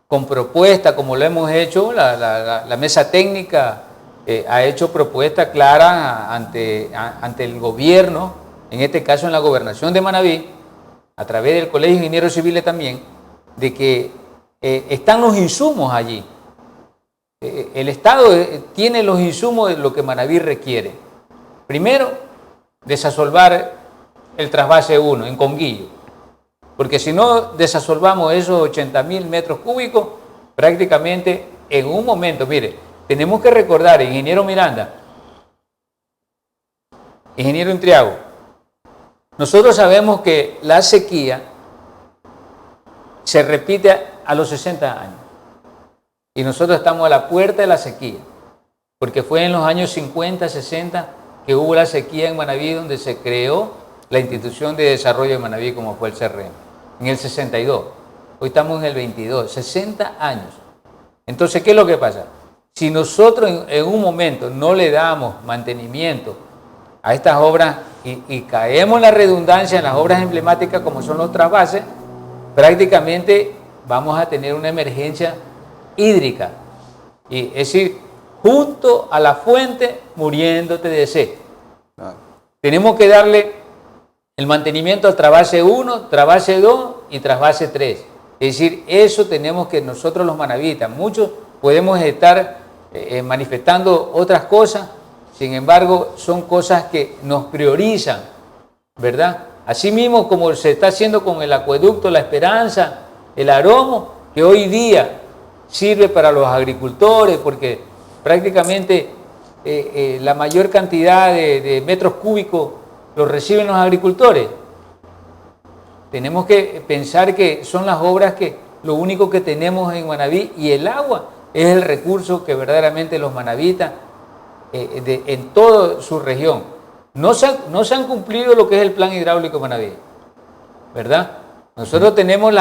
con propuesta, como lo hemos hecho, la mesa técnica ha hecho propuesta clara ante el gobierno, en este caso en la gobernación de Manaví, a través del Colegio de Ingenieros Civiles también, de que están los insumos allí. El Estado tiene los insumos de lo que Manaví requiere. Primero, desasolvar el trasvase 1 en Conguillo. Porque si no desasolvamos esos 80.000 metros cúbicos, prácticamente en un momento, mire, tenemos que recordar, ingeniero Miranda, ingeniero Intriago, nosotros sabemos que la sequía se repite a los 60 años. Y nosotros estamos a la puerta de la sequía, porque fue en los años 50, 60 que hubo la sequía en Manaví, donde se creó la institución de desarrollo de Manaví como fue el CRM. En el 62, hoy estamos en el 22, 60 años. Entonces, ¿qué es lo que pasa? Si nosotros en un momento no le damos mantenimiento a estas obras y caemos en la redundancia en las obras emblemáticas como son los trasvases, prácticamente vamos a tener una emergencia hídrica. Y, es decir, junto a la fuente muriéndote de sed. Tenemos que darle el mantenimiento al trasvase 1, trasvase 2 y trasvase 3. Es decir, eso tenemos que nosotros los manavitas, muchos podemos estar manifestando otras cosas, sin embargo, son cosas que nos priorizan, ¿verdad? Así mismo como se está haciendo con el acueducto La Esperanza, el Aromo, que hoy día sirve para los agricultores, porque prácticamente la mayor cantidad de metros cúbicos los reciben los agricultores. Tenemos que pensar que son las obras que lo único que tenemos en Manaví, y el agua es el recurso que verdaderamente los manavitas en toda su región no se han cumplido lo que es el plan hidráulico de Manaví, ¿verdad? Nosotros tenemos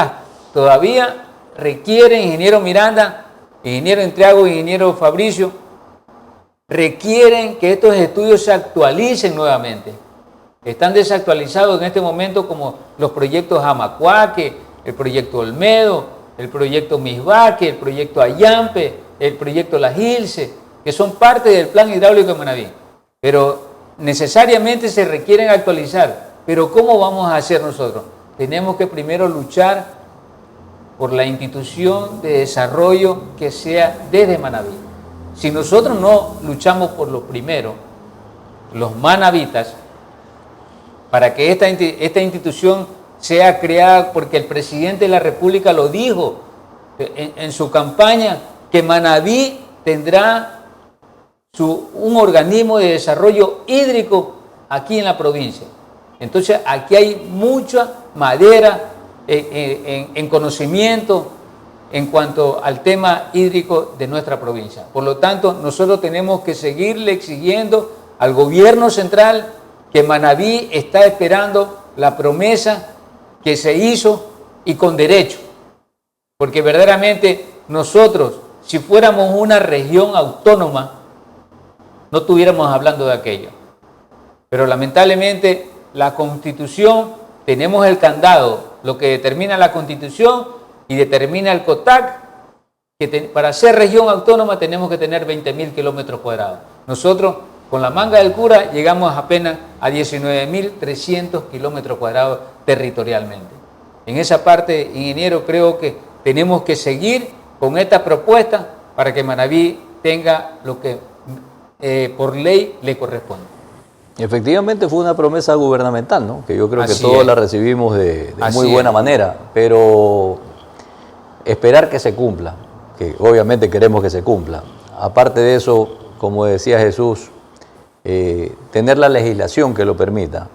todavía requiere, ingeniero Miranda, ingeniero Entriago, ingeniero Fabricio, requieren que estos estudios se actualicen nuevamente. Están desactualizados en este momento, como los proyectos Amacuaque, el proyecto Olmedo, el proyecto Misbaque, el proyecto Ayampe, el proyecto La Gilce, que son parte del plan hidráulico de Manaví. Pero necesariamente se requieren actualizar. Pero ¿cómo vamos a hacer nosotros? Tenemos que primero luchar por la institución de desarrollo que sea desde Manaví. Si nosotros no luchamos por lo primero, los manavitas, para que esta institución sea creada, porque el presidente de la República lo dijo en su campaña, que Manaví tendrá un organismo de desarrollo hídrico aquí en la provincia. Entonces aquí hay mucha madera en conocimiento en cuanto al tema hídrico de nuestra provincia. Por lo tanto, nosotros tenemos que seguirle exigiendo al gobierno central que Manaví está esperando la promesa que se hizo, y con derecho. Porque verdaderamente nosotros, si fuéramos una región autónoma, no estuviéramos hablando de aquello. Pero lamentablemente la Constitución, tenemos el candado, lo que determina la Constitución y determina el COTAC, que para ser región autónoma tenemos que tener 20.000 kilómetros cuadrados. Nosotros, con la manga del cura, llegamos apenas a 19.300 kilómetros cuadrados territorialmente. En esa parte, ingeniero, creo que tenemos que seguir con esta propuesta para que Manaví tenga lo que por ley le corresponde. Efectivamente fue una promesa gubernamental, ¿no? Que yo creo Así que todos es. la recibimos de muy Así buena es. manera, pero esperar que se cumpla, que obviamente queremos que se cumpla. Aparte de eso, como decía Jesús, tener la legislación que lo permita,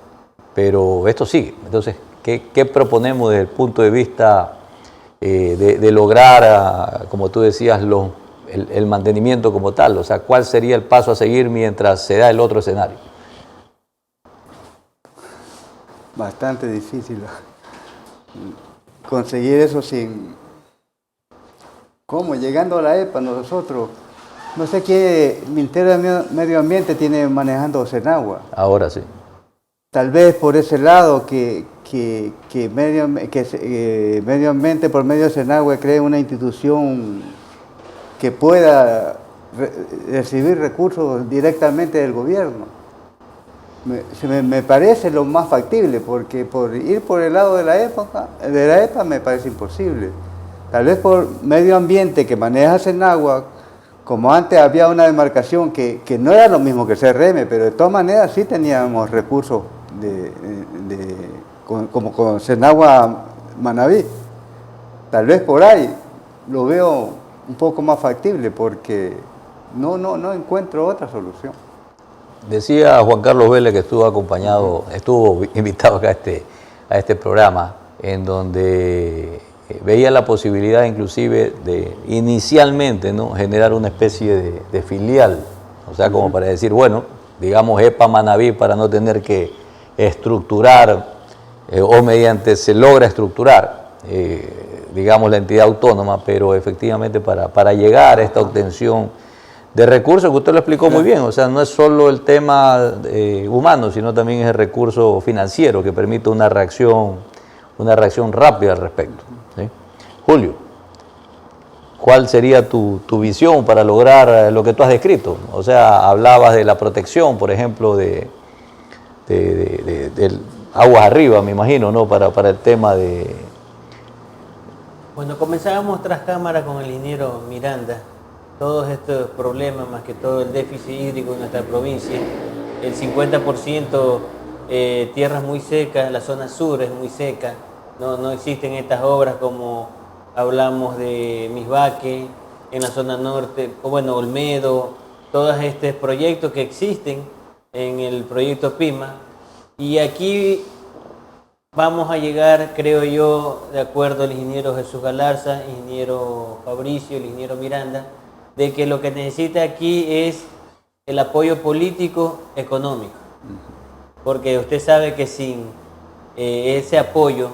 pero esto sigue. Entonces, ¿qué proponemos desde el punto de vista de lograr, como tú decías, el mantenimiento como tal? O sea, ¿cuál sería el paso a seguir mientras se da el otro escenario? Bastante difícil conseguir eso sin... ¿Cómo? Llegando a la EPA nosotros, no sé qué Ministerio de Medio Ambiente tiene manejando Senagua. Ahora sí. Tal vez por ese lado que Medio Ambiente por medio de Senagua cree una institución que pueda recibir recursos directamente del gobierno. Me parece lo más factible, porque por ir por el lado de la EPA me parece imposible. Tal vez por Medio Ambiente que maneja Senagua, como antes había una demarcación que no era lo mismo que CRM, pero de todas maneras sí teníamos recursos como con Senagua Manaví. Tal vez por ahí lo veo un poco más factible, porque no encuentro otra solución. Decía Juan Carlos Vélez, que estuvo invitado acá a este programa, en donde veía la posibilidad inclusive de inicialmente, ¿no?, generar una especie de filial, o sea, como para decir, bueno, digamos EPA Manaví, para no tener que estructurar o mediante se logra estructurar, digamos, la entidad autónoma, pero efectivamente para llegar a esta obtención de recursos, que usted lo explicó muy bien, o sea, no es solo el tema humano, sino también es el recurso financiero que permite una reacción rápida al respecto, ¿sí? Julio, ¿cuál sería tu visión para lograr lo que tú has descrito? O sea, hablabas de la protección, por ejemplo, del aguas arriba, me imagino, ¿no? Para el tema de Cuando comenzábamos tras cámara con el ingeniero Miranda, todos estos problemas, más que todo el déficit hídrico en nuestra provincia, el 50% tierras muy secas, la zona sur es muy seca, no existen estas obras como hablamos de Misbaque, en la zona norte, o bueno, Olmedo, todos estos proyectos que existen en el proyecto PIMA, y aquí vamos a llegar, creo yo, de acuerdo al ingeniero Jesús Galarza, ingeniero Fabricio, el ingeniero Miranda, de que lo que necesita aquí es el apoyo político económico. Porque usted sabe que sin ese apoyo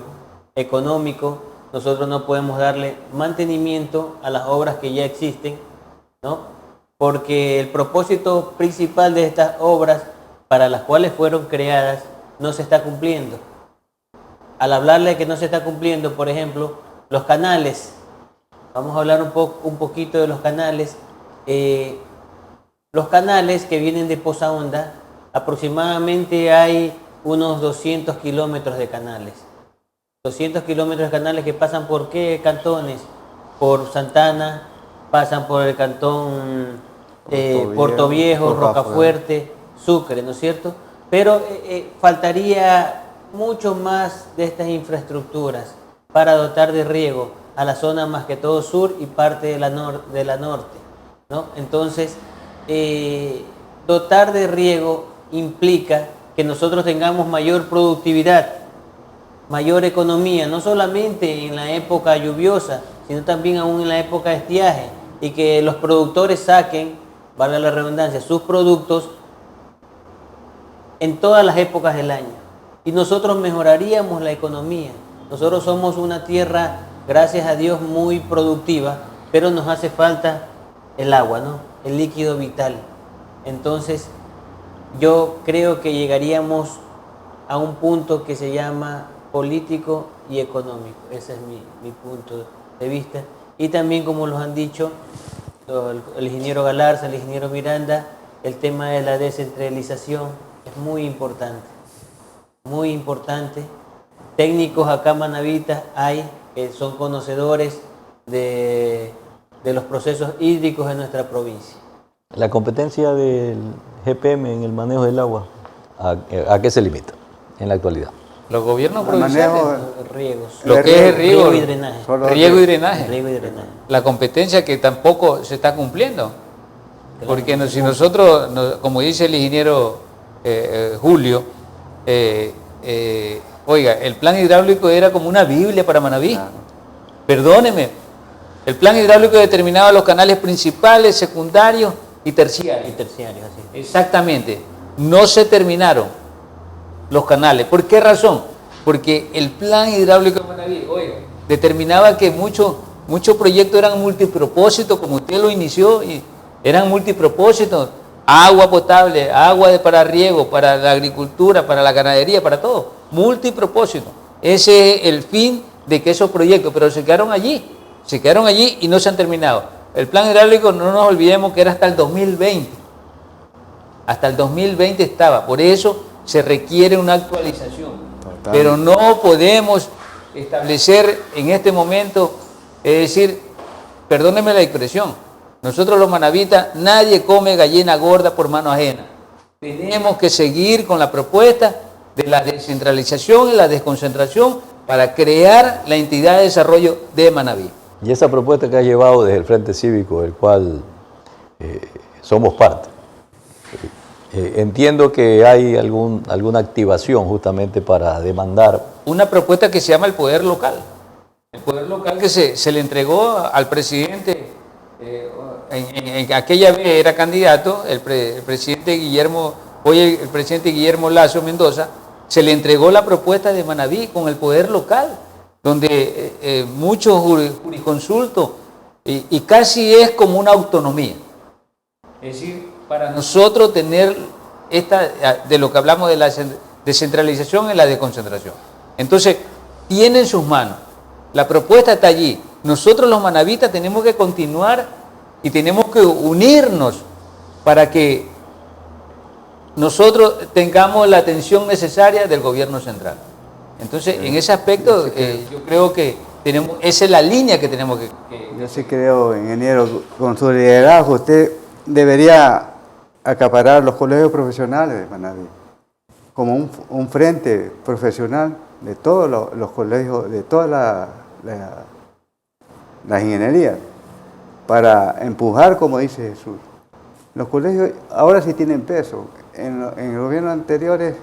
económico nosotros no podemos darle mantenimiento a las obras que ya existen, ¿no? Porque el propósito principal de estas obras para las cuales fueron creadas no se está cumpliendo. Al hablarle de que no se está cumpliendo, por ejemplo, los canales, vamos a hablar un poquito de los canales. Los canales que vienen de Poza Honda, aproximadamente hay unos 200 kilómetros de canales. 200 kilómetros de canales que pasan por qué cantones? Por Santana, pasan por el cantón Puerto Viejo, Rocafuerte, Sucre, ¿no es cierto? Pero faltaría mucho más de estas infraestructuras para dotar de riego a la zona más que todo sur y parte de la norte, ¿no? Entonces, dotar de riego implica que nosotros tengamos mayor productividad, mayor economía, no solamente en la época lluviosa, sino también aún en la época de estiaje, y que los productores saquen, valga la redundancia, sus productos en todas las épocas del año. Y nosotros mejoraríamos la economía. Nosotros somos una tierra, gracias a Dios, muy productiva, pero nos hace falta el agua, ¿no? El líquido vital. Entonces, yo creo que llegaríamos a un punto que se llama político y económico. Ese es mi punto de vista. Y también, como los han dicho el ingeniero Galarza, el ingeniero Miranda, el tema de la descentralización es muy importante. Muy importante. Técnicos acá manavitas hay que son conocedores de los procesos hídricos en nuestra provincia. La competencia del GPM en el manejo del agua, ¿a qué se limita en la actualidad? Los gobiernos provinciales, Riegos. Lo que es el riego y drenaje. Riego y drenaje. Riego y drenaje. La competencia que tampoco se está cumpliendo. Porque si nosotros, como dice el ingeniero Julio, oiga, el plan hidráulico era como una Biblia para Manaví. Claro. Perdóneme, el plan hidráulico determinaba los canales principales, secundarios y terciarios. Así. Exactamente. No se terminaron los canales. ¿Por qué razón? Porque el plan hidráulico de Manaví, oiga, determinaba que muchos proyectos eran multipropósitos, como usted lo inició, y eran multipropósitos. Agua potable, agua para riego, para la agricultura, para la ganadería, para todo. Multipropósito. Ese es el fin de que esos proyectos, pero se quedaron allí y no se han terminado. El plan hidráulico, no nos olvidemos que era hasta el 2020. Hasta el 2020 estaba. Por eso se requiere una actualización. Total. Pero no podemos establecer en este momento, es decir, perdónenme la expresión, nosotros los manavitas, nadie come gallina gorda por mano ajena. Tenemos que seguir con la propuesta de la descentralización y la desconcentración para crear la entidad de desarrollo de Manaví. Y esa propuesta que ha llevado desde el Frente Cívico, del cual somos parte, entiendo que hay alguna activación justamente para demandar. Una propuesta que se llama el poder local. El poder local que se le entregó al presidente, en aquella vez era candidato, el presidente Guillermo Lazo Mendoza, se le entregó la propuesta de Manaví con el poder local, donde muchos jurisconsultos y casi es como una autonomía. Es decir, para nosotros tener de lo que hablamos de la descentralización y la desconcentración. Entonces, tiene en sus manos, la propuesta está allí. Nosotros los manavitas tenemos que continuar y tenemos que unirnos para que nosotros tengamos la atención necesaria del gobierno central. Entonces, en ese aspecto, yo creo que esa es la línea que tenemos que... Yo sí creo, ingeniero, con su liderazgo usted debería acaparar los colegios profesionales de Manabí como un frente profesional de todos los colegios, de todas las ingenierías, para empujar, como dice Jesús. Los colegios ahora sí tienen peso. En los gobiernos anteriores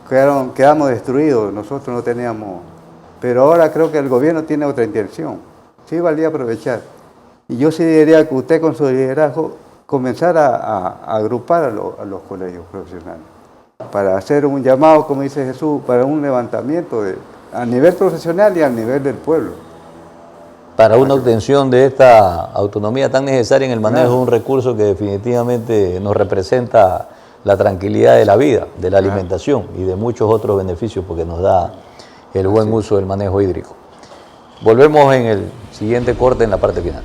quedamos destruidos, nosotros no teníamos. Pero ahora creo que el gobierno tiene otra intención. Sí valía aprovechar. Y yo sí diría que usted con su liderazgo comenzara a agrupar a los colegios profesionales para hacer un llamado, como dice Jesús, para un levantamiento a nivel profesional y a nivel del pueblo. Para una obtención de esta autonomía tan necesaria en el manejo de un recurso que definitivamente nos representa la tranquilidad de la vida, de la alimentación y de muchos otros beneficios porque nos da el buen uso del manejo hídrico. Volvemos en el siguiente corte en la parte final.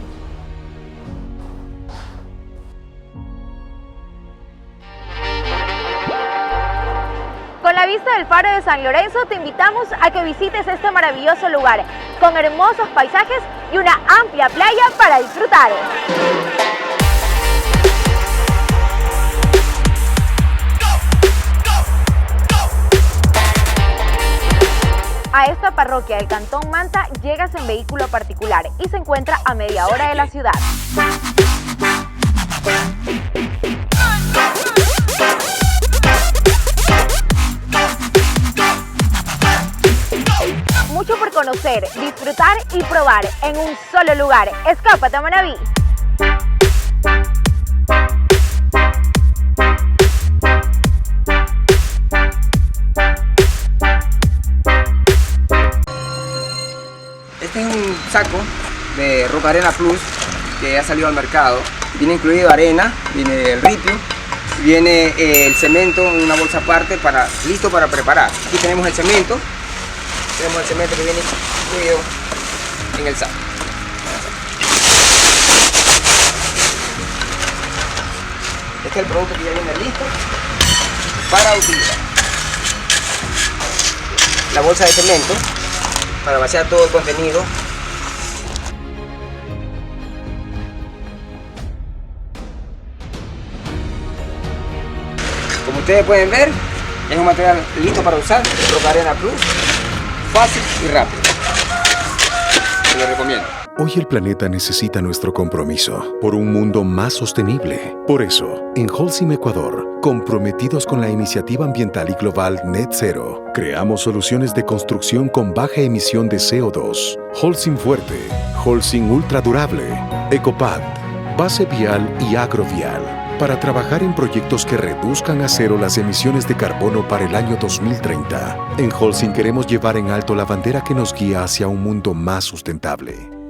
Con la vista del Faro de San Lorenzo te invitamos a que visites este maravilloso lugar con hermosos paisajes y una amplia playa para disfrutar. A esta parroquia del Cantón Manta llegas en vehículo particular y se encuentra a media hora de la ciudad. Mucho por conocer, disfrutar y probar en un solo lugar. Escápate a Manabí. Este es un saco de Roca Arena Plus que ha salido al mercado. Viene incluido arena, viene el ripio, viene el cemento en una bolsa aparte listo para preparar. Aquí tenemos el cemento. Tenemos el cemento que viene incluido en el saco. Este es el producto que ya viene listo para utilizar. La bolsa de cemento para vaciar todo el contenido. Como ustedes pueden ver, es un material listo para usar, Roca Arena Plus, fácil y rápido. Se lo recomiendo. Hoy el planeta necesita nuestro compromiso por un mundo más sostenible. Por eso, en Holcim Ecuador, comprometidos con la iniciativa ambiental y global Net Zero, creamos soluciones de construcción con baja emisión de CO2. Holcim Fuerte, Holcim Ultra Durable, Ecopad, Base Vial y Agrovial, para trabajar en proyectos que reduzcan a cero las emisiones de carbono para el año 2030. En Holcim queremos llevar en alto la bandera que nos guía hacia un mundo más sustentable.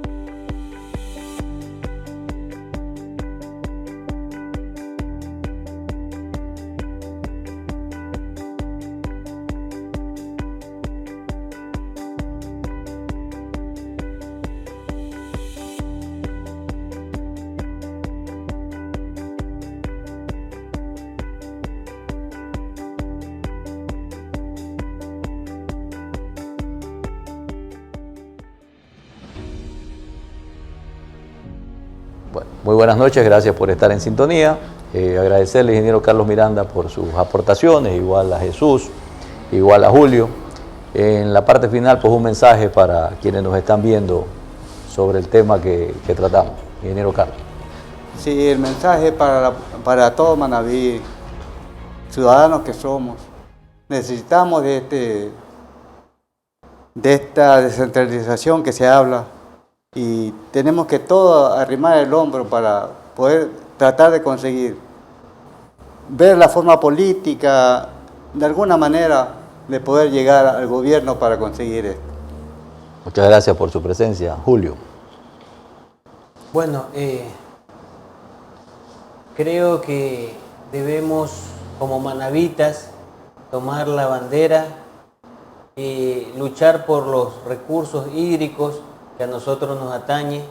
Bueno, muy buenas noches, gracias por estar en sintonía. Agradecerle al ingeniero Carlos Miranda por sus aportaciones, igual a Jesús, igual a Julio. En la parte final, pues un mensaje para quienes nos están viendo sobre el tema que tratamos. Ingeniero Carlos. Sí, el mensaje para todo Manabí, ciudadanos que somos, necesitamos de esta descentralización que se habla y tenemos que todos arrimar el hombro para poder tratar de conseguir ver la forma política, de alguna manera, de poder llegar al gobierno para conseguir esto. Muchas gracias por su presencia. Julio. Bueno, creo que debemos, como manavitas, tomar la bandera y luchar por los recursos hídricos que a nosotros nos atañe,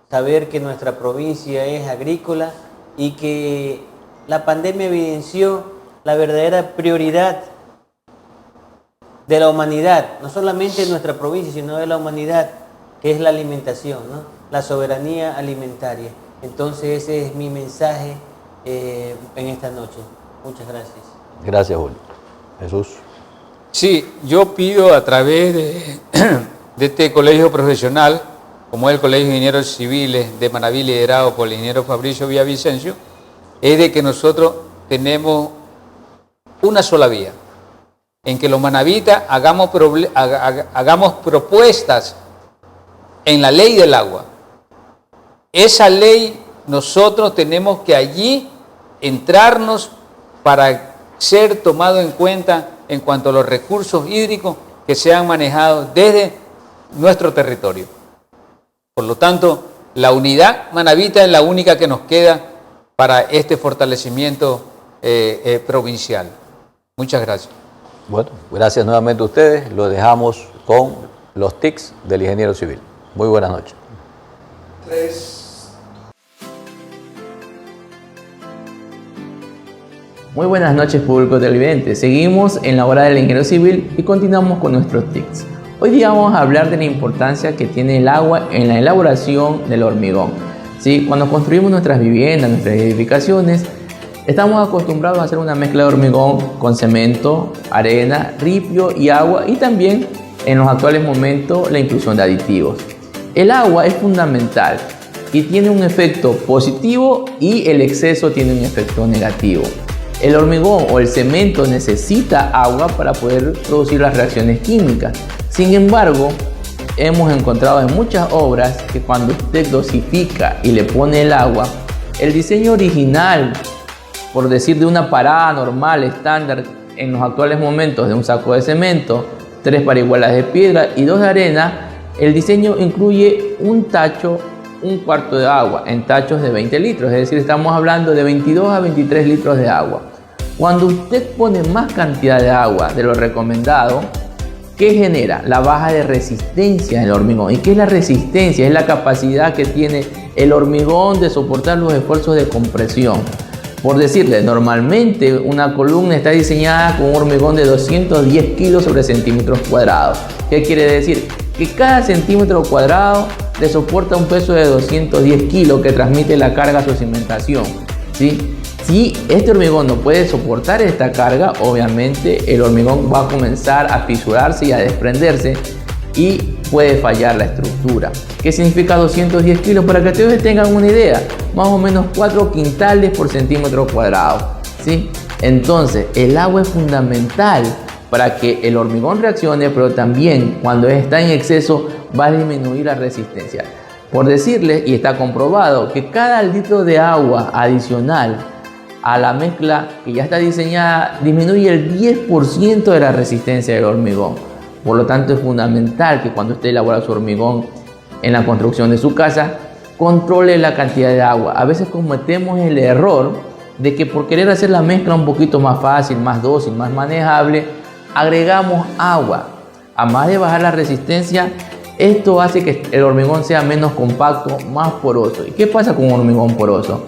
saber que nuestra provincia es agrícola y que la pandemia evidenció la verdadera prioridad de la humanidad, no solamente de nuestra provincia, sino de la humanidad, que es la alimentación, ¿no? La soberanía alimentaria. Entonces ese es mi mensaje en esta noche. Muchas gracias. Gracias, Julio. Jesús. Sí, yo pido a través de este colegio profesional, como es el Colegio de Ingenieros Civiles de Manaví, liderado por el ingeniero Fabricio Villavicencio, es de que nosotros tenemos una sola vía, en que los manavitas hagamos propuestas en la ley del agua. Esa ley nosotros tenemos que allí entrarnos para ser tomado en cuenta en cuanto a los recursos hídricos que sean manejados desde nuestro territorio. Por lo tanto, la unidad manavita es la única que nos queda para este fortalecimiento provincial. Muchas gracias. Bueno, gracias nuevamente a ustedes. Lo dejamos con los tics del ingeniero civil. Muy buenas noches. 3. Muy buenas noches, público televidente. Seguimos en la hora del ingeniero civil y continuamos con nuestros tics. Hoy día vamos a hablar de la importancia que tiene el agua en la elaboración del hormigón. ¿Sí? Cuando construimos nuestras viviendas, nuestras edificaciones, estamos acostumbrados a hacer una mezcla de hormigón con cemento, arena, ripio y agua, y también en los actuales momentos la inclusión de aditivos. El agua es fundamental y tiene un efecto positivo y el exceso tiene un efecto negativo. El hormigón o el cemento necesita agua para poder producir las reacciones químicas. Sin embargo, hemos encontrado en muchas obras que cuando usted dosifica y le pone el agua, el diseño original, por decir de una parada normal, estándar, en los actuales momentos de un saco de cemento, 3 parihuelas de piedra y 2 de arena, el diseño incluye un tacho, un cuarto de agua, en tachos de 20 litros, es decir, estamos hablando de 22 a 23 litros de agua. Cuando usted pone más cantidad de agua de lo recomendado, ¿qué genera? La baja de resistencia del hormigón. ¿Y qué es la resistencia? Es la capacidad que tiene el hormigón de soportar los esfuerzos de compresión. Por decirle, normalmente una columna está diseñada con un hormigón de 210 kilos sobre centímetros cuadrados. ¿Qué quiere decir? Que cada centímetro cuadrado le soporta un peso de 210 kilos que transmite la carga a su cimentación, ¿sí? Si este hormigón no puede soportar esta carga, obviamente el hormigón va a comenzar a fisurarse y a desprenderse y puede fallar la estructura. ¿Qué significa 210 kilos? Para que ustedes tengan una idea, más o menos 4 quintales por centímetro cuadrado, ¿sí? Entonces, el agua es fundamental para que el hormigón reaccione, pero también cuando está en exceso va a disminuir la resistencia. Por decirles, y está comprobado, que cada litro de agua adicional a la mezcla que ya está diseñada disminuye el 10% de la resistencia del hormigón. Por lo tanto, es fundamental que cuando usted elabora su hormigón en la construcción de su casa, controle la cantidad de agua. A veces cometemos el error de que por querer hacer la mezcla un poquito más fácil, más dócil, más manejable, agregamos agua. Además de bajar la resistencia, esto hace que el hormigón sea menos compacto, más poroso. ¿Y qué pasa con un hormigón poroso?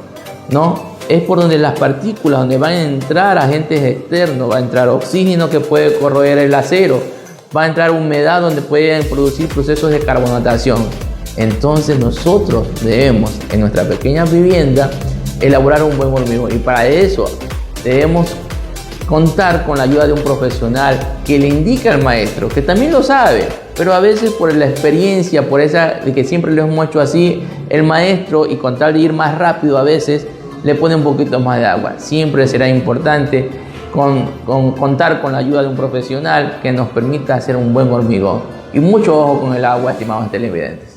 ¿No? Es por donde las partículas, donde van a entrar agentes externos, va a entrar oxígeno que puede corroer el acero, va a entrar humedad donde pueden producir procesos de carbonatación. Entonces nosotros debemos en nuestra pequeña vivienda elaborar un buen hormigón, y para eso debemos contar con la ayuda de un profesional que le indique al maestro, que también lo sabe, pero a veces por la experiencia, por esa de que siempre lo hemos hecho así, el maestro, y con tal de ir más rápido, a veces le pone un poquito más de agua. Siempre será importante contar con la ayuda de un profesional que nos permita hacer un buen hormigón. Y mucho ojo con el agua, estimados televidentes.